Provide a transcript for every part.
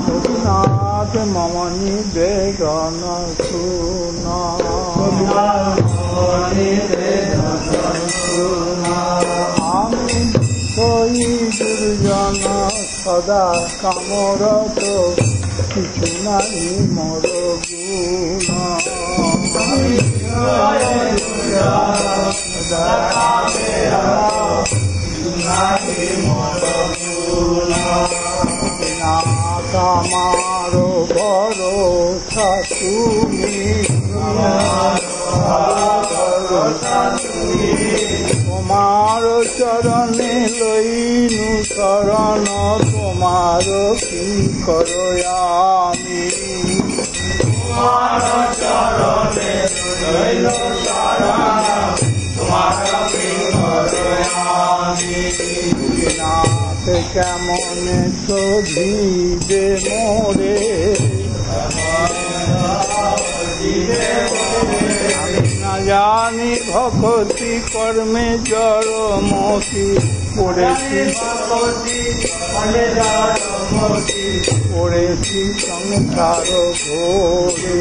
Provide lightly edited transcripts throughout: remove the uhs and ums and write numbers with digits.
গোপীনাথ মম নিবেদন শুনা আমি সই দুর্জন সদা কামরত কিছু নাই মর আমার ভরসা তুমি তোমার চরণে লইনু শরণ তোমার কি করো আমি তোমার চরণে লইনু শরণ তোমার কি করো আমি নাথ কেমন শোধিবে মোরে না জানি ভক্তি কর্মে জড়মতি পড়েছি পড়েছি সংসার ঘোরে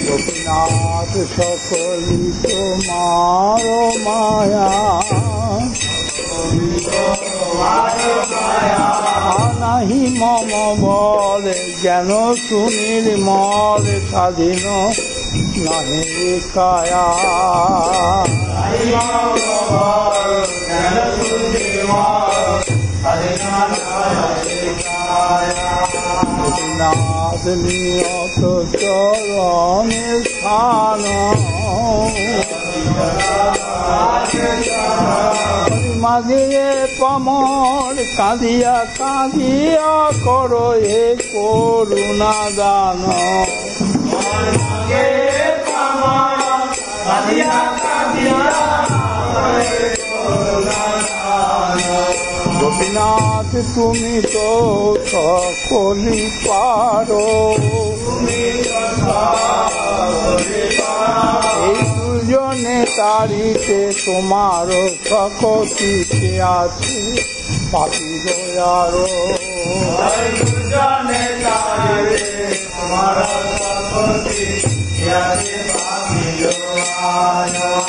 গোপীনাথ সকলি তোমার মায়া নাহি মম বলে জ্ঞান সুনির্মল স্বাধীন নাহি কায়া গোপীনাথ নিয়ত চরণের স্থান মাঝে পমর কাঁদিয়া কাঁদিয়া করো হে করুণা দান গোপীনাথ তুমি তো সকলি পারো এই দুজনে তারিতে তোমার সকতিতে আছে পাপি দয়ারো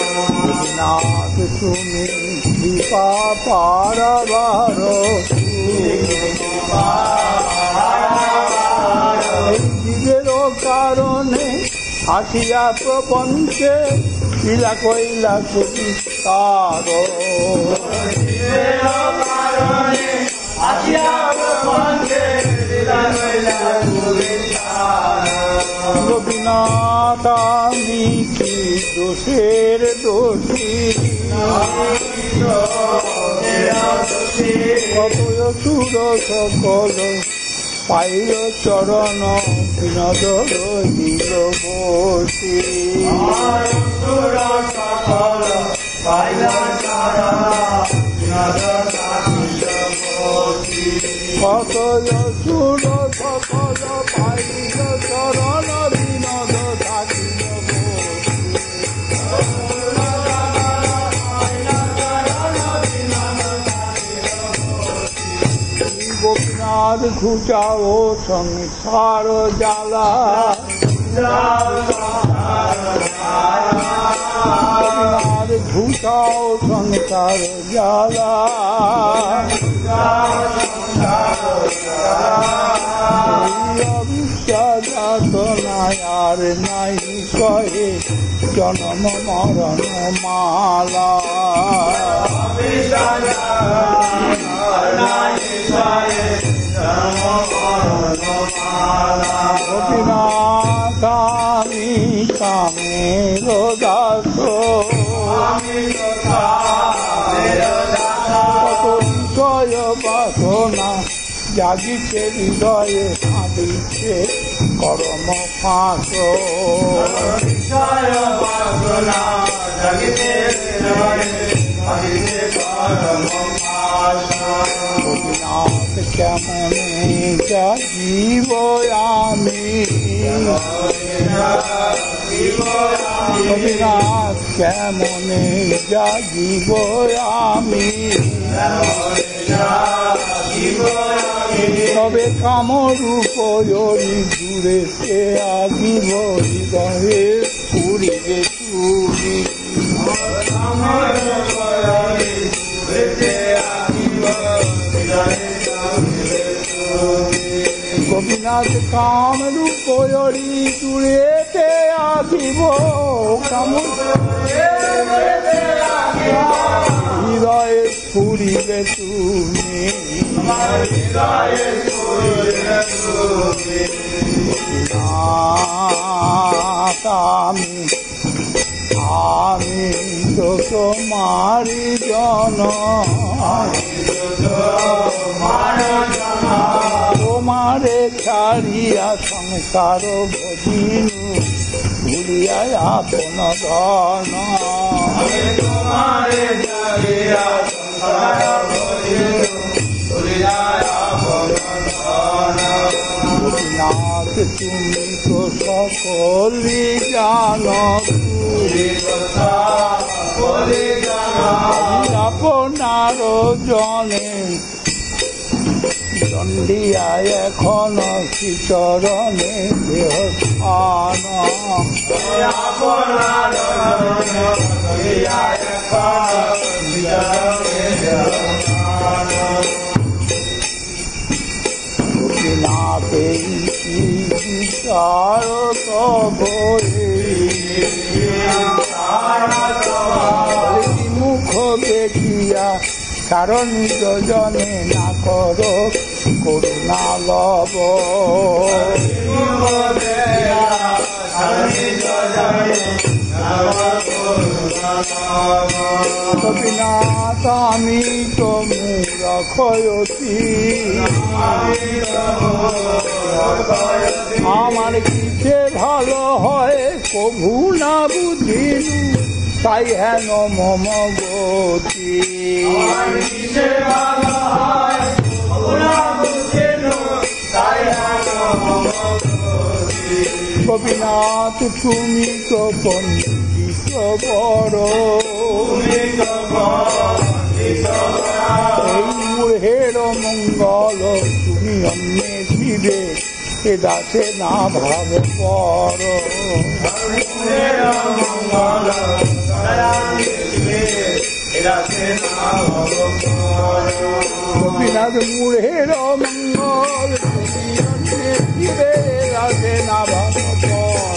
গোপীনাথ তুমি কৃপা পারাবার জীবের কারণে আসিয়া প্রপঞ্চে লীলা কইলা বিস্তার গোপীনাথ আমি কি দোষের দোষী কত সুর সকল পাইল চরণ বিনোদ রহিল বসি কত সুর সকল পাইল চরণ বিনোদ থাকিল গোপীনাথ ঘুচাও সংসার জ্বালা গোপীনাথ ঘুচাও সংসার জ্বালা অবিশ্বাস আর নাই কহে জন্ম মরণ মালা গোপীনাথ আমি কামের দাস কত বিষয় বাসনা জাগিছে হৃদয়ে আদিছে কর্ম ফাঁস গোপীনাথ কেমনে জীব আমি গোপীনাথ কেমনে জীব আমি তবে কামরূপ দূরে সে আগিব হৃদয়ে পুরিবে চুরি গোপীনাথ কামরূপ দূরেতে আগিব হৃদয়ে পুরিবে তুমি আমি তো তোমারি জন তোমারে ছাড়িয়া সংসার ভজিনু ভুলিয়া আপন ধন তোমারে ছাড়িয়া সংসার ভজিনু ভুলিয়া আপন ধন গোপীনাথ তুমি তো সকলি জানো আপনার জনে দণ্ডিয়ায় এখন শ্রীচরণে দেহ স্থান গোপীনাথ বিচার মুখ দেখিয়া কারণ জনে না কর করুণা লব গোপীনাথ আমি তো মূরখয়তি আমার কিসে ভালো হয় কভু না বুঝিনু তাই হেন মম গতি গোপীনাথ তুমি তো পণ্ডিত বড় এই মূঢ়ের মঙ্গল তুমি অন্বেষিবে এ দাসে না ভাব পর গোপীনাথ মূঢ়ের মঙ্গল শিবে রাধে না ভাব পর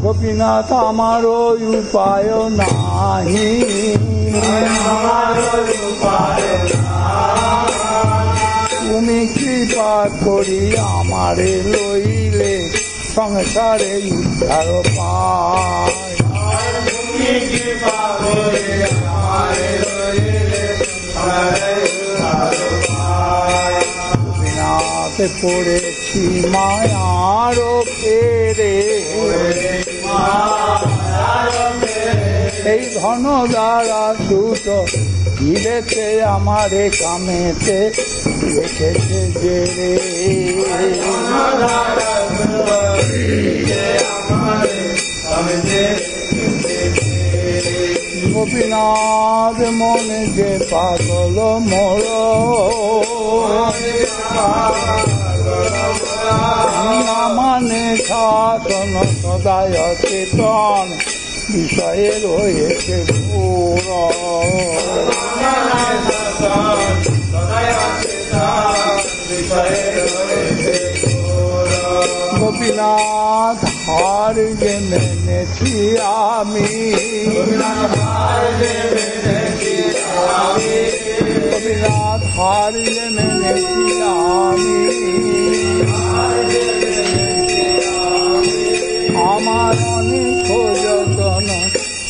গোপীনাথ আমার উপায় নাহি তুমি কৃপা করি আমারে লইলে সংসারে উদ্ধার পায় গোপীনাথ পড়েছি মায়ার ফেরে এই ধন দ্বারা সুত গিরেছে আমারে কামেতে রেখেছে যে রে গোপীনাথ মনে যে পাগল মর মানে শাসন সদায় চেতন বিষয়ে রয়েছে পুর গোপীনাথ হার যে মেনেছি আমি গোপীনাথ হার যে মেনেছি আমি আমার অনেক যতন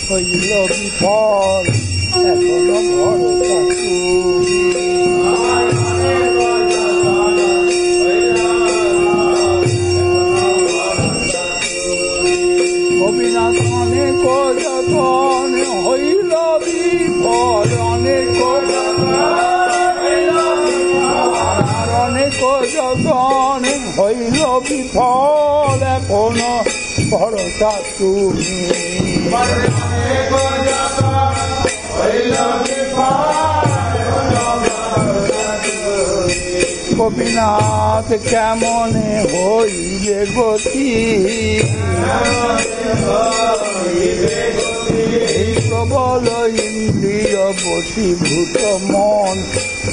হইল বিফল এখনো ভরসা তুমি গোপীনাথ অনেক যতন হইল বিফল অনেক যতন হইল বিফল এখনো ভরসা তুমি। গোপীনাথ কেমনে হইবে গতি, এই প্রবল ইন্দ্রিয় বশীভূত মন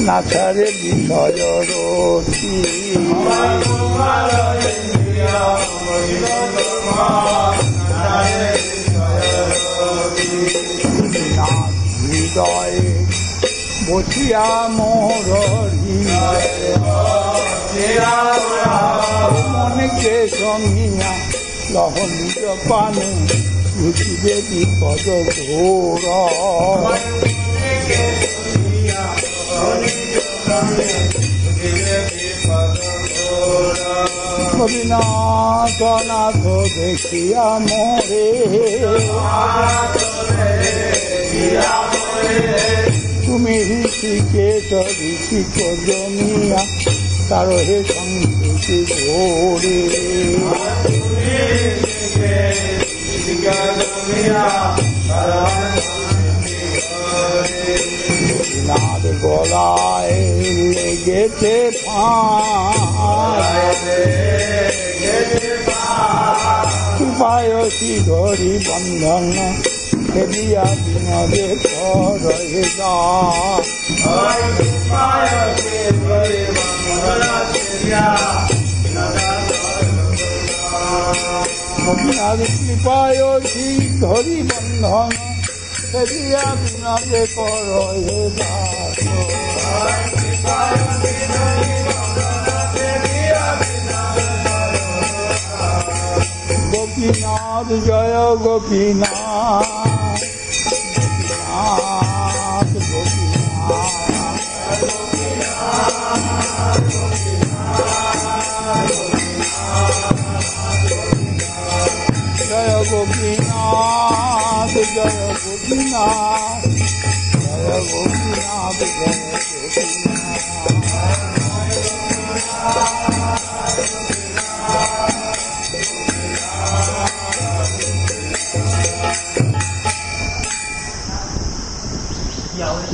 নাচারে বিষয় রসি। হৃদয়ে বসিয়া মোর মনকে সমিয়া লহ নিজ পানে বুঝিবে বিপদ ঘোর। গোপীনাথ নাথ দেখিয়া মোরে, তুমি ঋষিকেশ ঋষিক জমিয়া তার হে সংস্কৃতি ঘোরে। গোপীনাথ গলায় লেগেছে কৃপায়সী ধরি বন্ধন ফেরিয়া বিনোদে করহে দাস। গোপীনাথ কৃপায়সী ধরি বন্ধন ফেরিয়া বিনোদে করহে দাস। গোপীনাথ জয় গোপীনাথ, গোপীনাথ জয় গোপীনাথ, জয় গোপীনাথ, জয় গোপীনাথ, জয়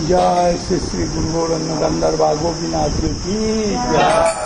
जय श्री श्री गुरु गौरांग गंधर्व गोपीनाथ की जय।